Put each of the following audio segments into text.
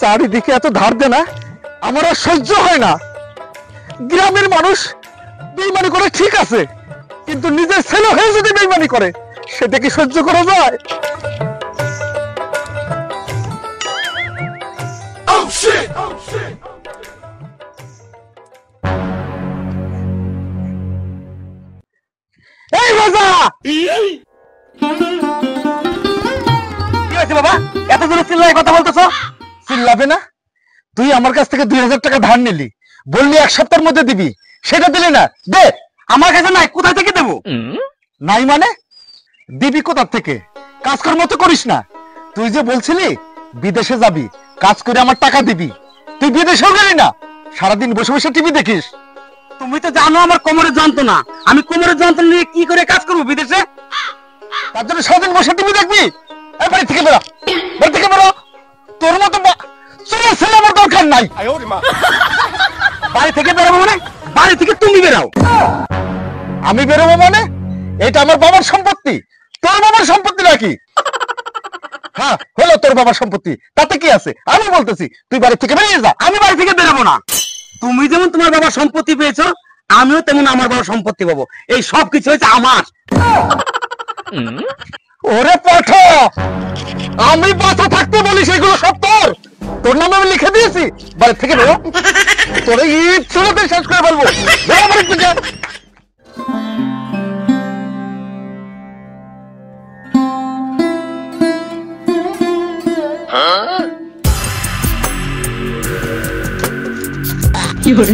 চারিদিকে এত ধার দেনা আমার আর সহ্য হয় না। গ্রামের মানুষ বেইমানি করে ঠিক আছে, কিন্তু নিজের ছেলে হয়ে যদি বেইমানি করে সেটা কি সহ্য করা যায়? এই রাজা, কি হয়েছে বাবা? এত জোরে চিল্লায় কথা বলতেছ? চিল্লাবে না? তুই আমার কাছ থেকে 2000 টাকা ধার নিলি, বললি 1 সপ্তাহের মধ্যে দিবি, সেটা দিলি না। দে। আমার কাছে নাই, কোথায় থেকে দেবো? নাই মানে দিবি কোথা থেকে? কাজকর্ম তো করিস না। তুই যে বলছিলি বিদেশে যাবি, কাজ করে আমার টাকা দিবি, তুই বিদেশেও গেলি না, সারাদিন বসে বসে টিভি দেখিস। তুমি তো জানো আমার কোমরের যন্ত্রণা, আমি কোমরের যন্ত্রণা নিয়ে কি করে কাজ করবো বিদেশে? তার জন্য সারাদিন বসে টিভি দেখবি? বাড়ি থেকে বেরো, বাড়ি থেকে বেরো। তোর মতো ছেলে আমার দরকার নাই। বাড়ি থেকে বেরোবো মানে? বাড়ি থেকে তুমি বেরাও। আমি বেরোবো মানে? এটা আমার বাবার সম্পত্তি, তোর বাবার সম্পত্তি নাকি? হ্যাঁ হলো তোর বাবার সম্পত্তি, তাতে কি আছে? আমি বলতেছি তুই বাড়ি থেকে বেরিয়ে যা। আমি বাড়ি থেকে বেরোবো না। তুমি যেমন তোমার বাবার সম্পত্তি পেয়েছো, আমিও তেমন আমার বাবার সম্পত্তি পাবো। এই সব কিছু হয়েছে আমার। ওরে পাঠা, আমি বাসা থাকতে বলিস এগুলো সব তোর? তোর নামে আমি লিখে দিয়েছি। বাড়ি থেকে বেরো, তোর ঈদ ছেলেতে শেষ করে বলবো। বেরো বাড়ি থেকে। কি করে?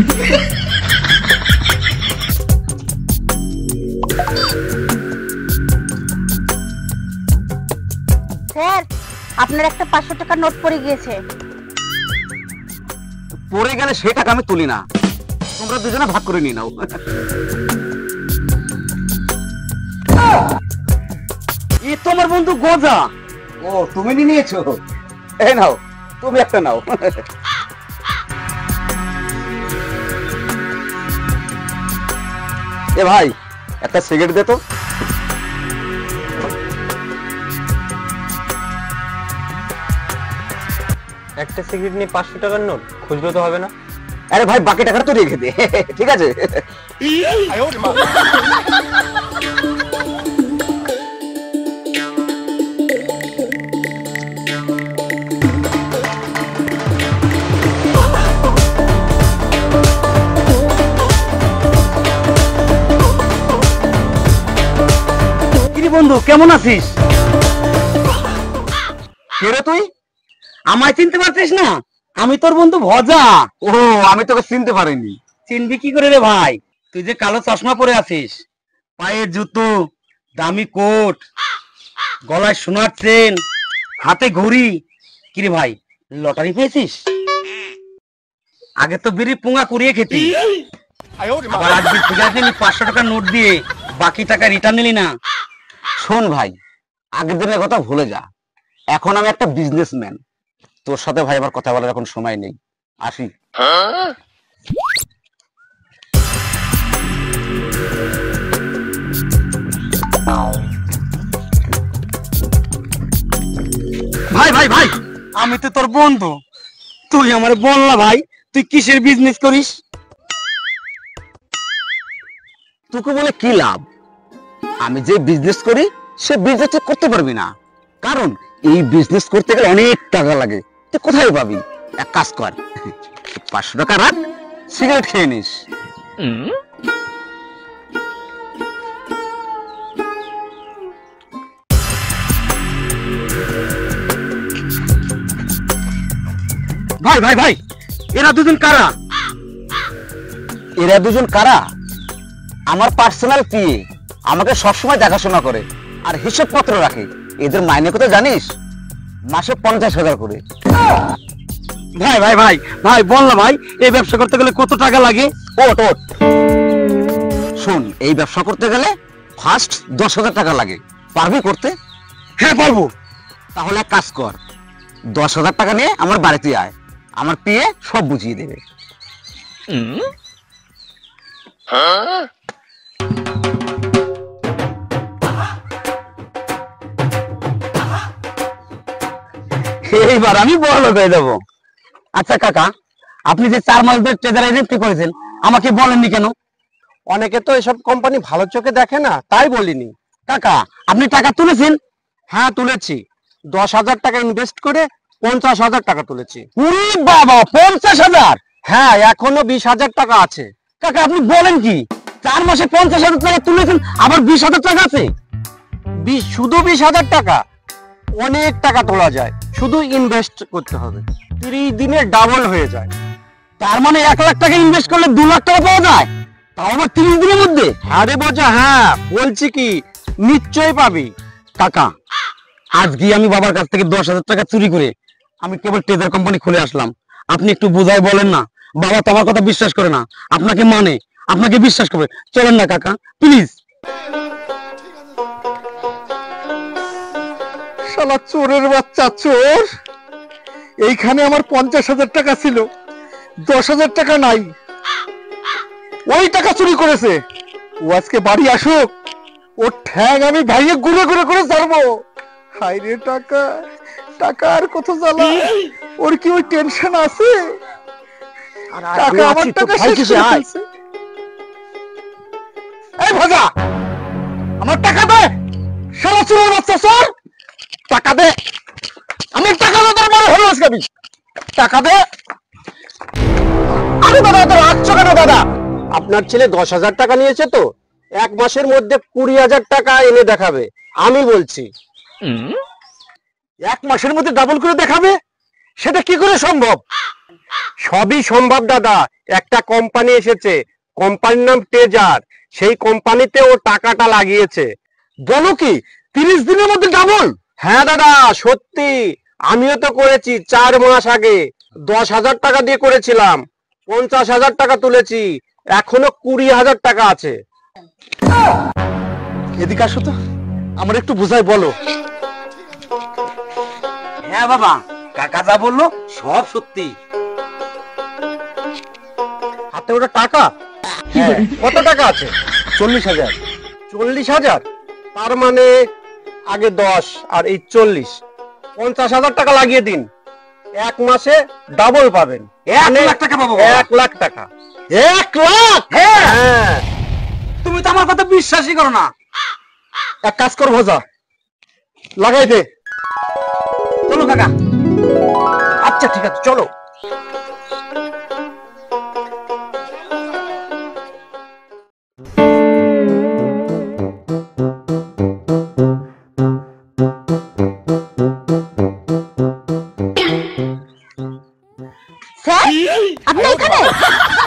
স্যার, আপনার একটা 500 টাকার নোট পড়ে গিয়েছে। পড়ে গেলে সেই টাকা আমি তুলি না, তোমরা দুজনে ভাগ করে নিয়ে নাও। এই তোমার বন্ধু গোজা। ও, তুমি নিয়েছো? এই নাও, তুমি একটা নাও। এ ভাই, একটা সিগারেট দে তো। একটা সিগারেট নিয়ে 500 টাকার নোট? খুচরো তো হবে না। আরে ভাই, বাকি টাকাটা তো রেখে দে, ঠিক আছে? বন্ধু কেমন আছিস? কে রে তুই? আমায় চিনতে পারছিস না? আমি তোর বন্ধু ভজা। ও, আমি তোকে চিনতে পারিনি। চিনবি কি করে রে ভাই? তুই যে কালো চশমা পরে আছিস, পায়ের জুতো, দামি কোট, গলায় সোনার চেন, হাতে ঘড়ি। কি রে ভাই, লটারি পেয়েছিস? আগে তো বিড়ি পুঙ্গা কুড়িয়ে খেতি, আবার আজকে সিগারেট নিলি 500 টাকার নোট দিয়ে, বাকি টাকা রিটার্ন নিলি না। শোন ভাই, আগের দিনের কথা ভুলে যা, এখন আমি একটা বিজনেসম্যান। তোর সাথে ভাই আবার কথা বলার এখন সময় নেই, আসি। ভাই ভাই ভাই, আমি তো তোর বন্ধু, তুই আমার বল না ভাই, তুই কিসের বিজনেস করিস? তোকে বলে কি লাভ? আমি যে বিজনেস করি সে বিজনেস করতে পারবি না, কারণ এই বিজনেস করতে গেলে অনেক টাকা লাগে। তুই কোথায় পাবি? এক কাজ কর, 500 টাকা রাখ, সিগারেট খেয়ে নিস। ভাই ভাই ভাই, এরা দুজন কারা? এরা দুজন কারা? আমার পার্সোনাল পিএ, আমাকে সবসময় দেখাশোনা করে আর হিসাবপত্র রাখে। এদের মাইনে কত জানিস? মাসে 50,000 করে। ভাই ভাই ভাই ভাই, বল না ভাই, এই ব্যবসা করতে গেলে কত টাকা লাগে? ওট ওট, শোন, এই ব্যবসা করতে গেলে ফার্স্ট 10,000 টাকা লাগে। পারবি করতে? হ্যাঁ পারবো। তাহলে এক কাজ কর, 10,000 টাকা নিয়ে আমার বাড়িতে আয়, আমার পিএ সব বুঝিয়ে দেবে। এইবার আমি বড় লোক হয়ে যাবো। আচ্ছা কাকা, আপনি যে 4 মাস ধরে ট্রেজারে নিযুক্ত করেছেন, আমাকে বলেননি কেন? অনেকে তো এসব কোম্পানি ভালো চোখে দেখে না, তাই বলিনি। কাকা, আপনি টাকা তুলেছেন? হ্যাঁ তুলেছি, 10,000 টাকা ইনভেস্ট করে 50,000 টাকা তুলেছি। উরি বাবা, 50,000! হ্যাঁ, এখনো 20,000 টাকা আছে। কাকা আপনি বলেন কি, 4 মাসে 50,000 টাকা তুলেছেন, আবার 20,000 টাকা আছে? শুধু 20,000 টাকা? অনেক টাকা তোলা যায়, শুধু ইনভেস্ট করতে হবে, 30 দিনে ডাবল হয়ে যায়। তার মানে 1 লাখ টাকা ইনভেস্ট করলে 2 লাখ টাকা পাওয়া যায়, তাও আবার 30 দিনের মধ্যে? আরে বোঝা, হ্যাঁ বলছি কি, নিশ্চয়ই পাবি। কাকা, আজকে আমি বাবার কাছ থেকে 10,000 টাকা চুরি করে আমি কেবল ট্রেজার কোম্পানি খুলে আসলাম। আপনি একটু বুঝাই বলেন না, বাবা তো আমার কথা বিশ্বাস করে না, আপনাকে মানে, আপনাকে বিশ্বাস করবে। চলেন না কাকা, প্লিজ। শালা চোরের বাচ্চা চোর! এইখানে আমার 50,000 টাকা ছিল, 10,000 টাকা নাই। ওই টাকা চুরি করেছে। ও আজকে বাড়ি আসুক, ওর ঠ্যাং আমি ভাইয়ে গুঁড়ো গুঁড়ো করে ছাড়বো। হায় রে টাকা, টাকা আর কত জ্বালা! ওর কি ওই টেনশন আছে? টাকা, আমার টাকা শেষ করে ফেলছে। এই ভাজা, আমার টাকা দে! শালা চোরের বাচ্চা চোর! টাকা দে! আমি টাকা দে, তোর বড় হলো আজকে আমি। টাকা দে! আরে দাদা, তোর আসছো কেন দাদা? আপনার ছেলে 10,000 টাকা নিয়েছে তো, 1 মাসের মধ্যে 20,000 টাকা এনে দেখাবে, আমি বলছি। 1 মাসের মধ্যে ডাবল করে দেখাবে? সেটা কি করে সম্ভব? সবই সম্ভব দাদা। একটা কোম্পানি এসেছে, কোম্পানির নাম ট্রেজার, সেই কোম্পানিতে ও টাকাটা লাগিয়েছে। বলো কি, 30 দিনের মধ্যে ডাবল? হ্যাঁ দাদা, সত্যি, আমিও তো করেছি 4 মাস আগে। 10,000 টাকা দিয়ে করেছিলাম, 50,000 টাকা তুলেছি, এখনো 20,000 টাকা আছে। এদিকে আসো তো, আমার একটু বুঝাই বলো। হ্যাঁ বাবা, কাকা যা বললো সব সত্যি। হাতে ওটা টাকা? হ্যাঁ। কত টাকা আছে? 40,000। 40,000? তার মানে আগে 10 আর এই 40, 50,000 টাকা লাগিয়ে দিন, 1 মাসে ডাবল পাবেন। 1 লাখ টাকা পাবো? 1 লাখ টাকা। 1 লাখ? হ্যাঁ। তুমি তো আমার কথা বিশ্বাসই করো না। এক কাজ কর ভাজা, লাগাই দে। চলো কাকা। আচ্ছা ঠিক আছে, চলো। স্যার, আপনি এখানে?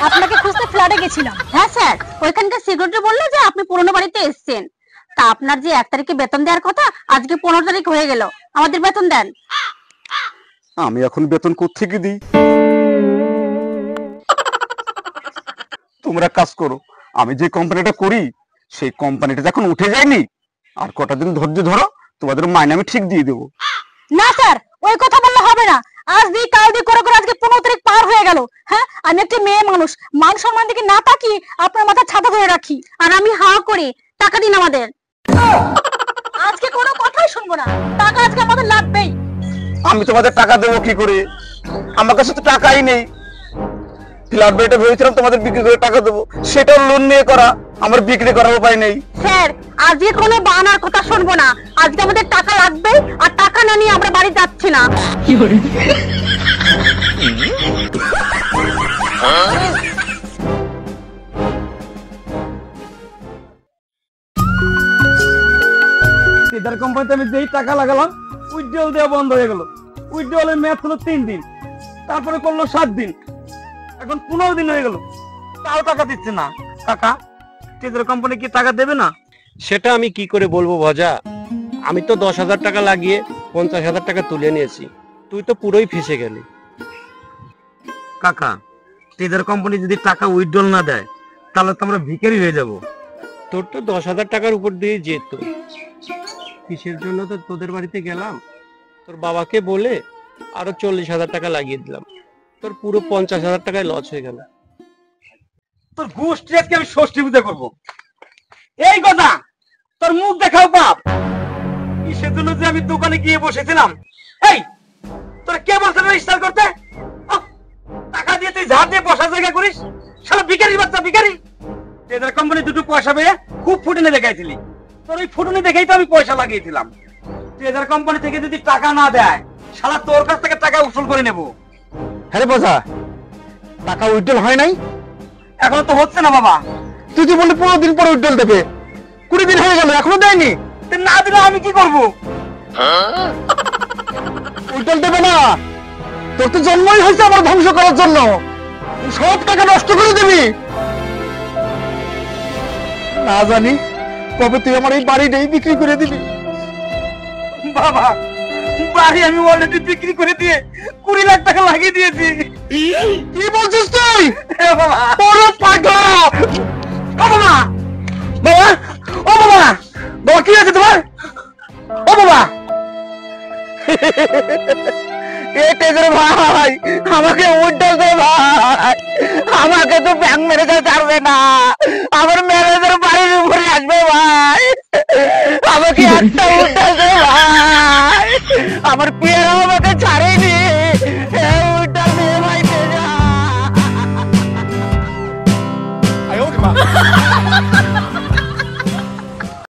আপনাকে খুঁজতে ফ্ল্যাটে গেছিলাম। হ্যাঁ স্যার, ওইখানকার সিকিউরিটি বললো যে আপনি পুরনো বাড়িতে এসেছেন। তা আপনার যে 1 তারিখে বেতন দেওয়ার কথা, আজকে 15 তারিখ হয়ে গেল, আমাদের বেতন দেন। আমি এখন বেতন কোত্থেকে দিই? তোমরা কাজ করো, আমি যে কোম্পানিটা করি সেই কোম্পানিটা যখন উঠে যায়নি, আর কটা দিন ধৈর্য ধরো, তোমাদের মাইনে আমি ঠিক দিয়ে দেবো। না স্যার, ওই কথা বললে হবে না। আজ দিই কাল দিই করে করে আজকে 15 তারিখ পার হয়ে গেল। হ্যাঁ, আমি একটি মেয়ে মানুষ, মান সম্মান দিকে না তাকিয়ে আপনার মাথা ছাতা ধরে রাখি, আর আমি হাঁ করি। টাকা দিন আমাদের। আজকে কোনো কথাই শুনবো না, টাকা আজকে আমাদের লাগবেই। আমি তোমাদের টাকা দেবো কি করে? আমার কাছে তো টাকাই নেই। ফ্ল্যাট বাড়িটা ভেবেছিলাম তোমাদের বিক্রি করে টাকা দেবো, সেটাও লোন নিয়ে করা, আমার বিক্রি করার উপায় নেই। স্যার, আজকে কোনো বাহানার কথা শুনবো না, আজকে আমাদের টাকা লাগবে, আর টাকা না নিয়ে আমরা বাড়ি যাচ্ছি না। ট্রেজার কোম্পানিতে আমি যেই টাকা লাগালাম, উইথড্রল দেওয়া বন্ধ হয়ে গেল। উইথড্রলের মেয়াদ হলো 3 দিন, তারপরে করলো 7 দিন, এখন 15 দিন হয়ে গেল, তাও টাকা দিচ্ছে না। কাকা, ট্রেজার কোম্পানি কি টাকা দেবে না? সেটা আমি কি করে বলবো ভজা, আমি তো 10,000 টাকা লাগিয়ে 50,000 টাকা তুলে নিয়েছি, তুই তো পুরোই ফেসে গেলি। কাকা, ট্রেজার কোম্পানি যদি টাকা উইথড্রল না দেয়, তাহলে তো আমরা ভিখারি হয়ে যাব। তোর তো 10,000 টাকার উপর দিয়ে যেত, কিসের জন্য তো তোদের বাড়িতে গেলাম, তোর বাবাকে বলে আরো 40,000 টাকা লাগিয়ে দিলাম, তোর পুরো 50,000 টাকায় লস হয়ে গেল। তোর গোষ্ঠী আজকে আমি ষষ্ঠী পূজা করবো। এই কথা, তোর মুখ দেখাও বাপ। কিসের জন্য যে আমি দোকানে গিয়ে বসেছিলাম? এই, স্টাইল করতে? আহ, টাকা দিয়ে তুই ঝাড় দিয়ে বসার জায়গা করিস, শালা ভিখারি বাচ্চা ভিখারি। ট্রেজার কোম্পানি দুটো পয়সা পেয়ে খুব ফুটুনি দেখাইছিলি, তোর ওই ফুটুনি দেখেই তো আমি পয়সা লাগিয়েছিলাম। ট্রেজার কোম্পানি থেকে যদি টাকা না দেয়, শালা তোর কাছ থেকে টাকা উসুল করে নেবো। হ্যাঁ বোঝা, টাকা উইথড্রল হয় নাই? এখনো তো হচ্ছে না বাবা। তুই তো বললি 15 দিন পরে উইথড্রল দেবে, 20 দিন হয়ে গেল এখনো দেয়নি। তো না দিলে আমি কি করবো? উইথড্রল দেবে না? তোর তো জন্মই হয়েছে আমার ধ্বংস করার জন্য, তুই সব টাকা নষ্ট করে দিবি। না জানি কবে তুই আমার এই বাড়িটাই বিক্রি করে দিবি। বাবা, বাড়ি আমি অলরেডি বিক্রি করে দিয়ে 20 লাখ টাকা লাগিয়ে দিয়েছি। কি বলছিস তুই? এ বাবা, বড় পাগলা! ও বাবা, বাবা, ও বাবা, বাবা কি আছে তোমার? ও বাবা, এ তেজের ভাই, আমাকে উইথড্রল দে ভাই, আমাকে তো ব্যাংক ম্যানেজার ছাড়বে না, আমার ম্যানেজার বাড়ির উপরে আসবে ভাই, আমাকে একটা উইথড্রল দে ভাই, আমার পিয়ার আমাকে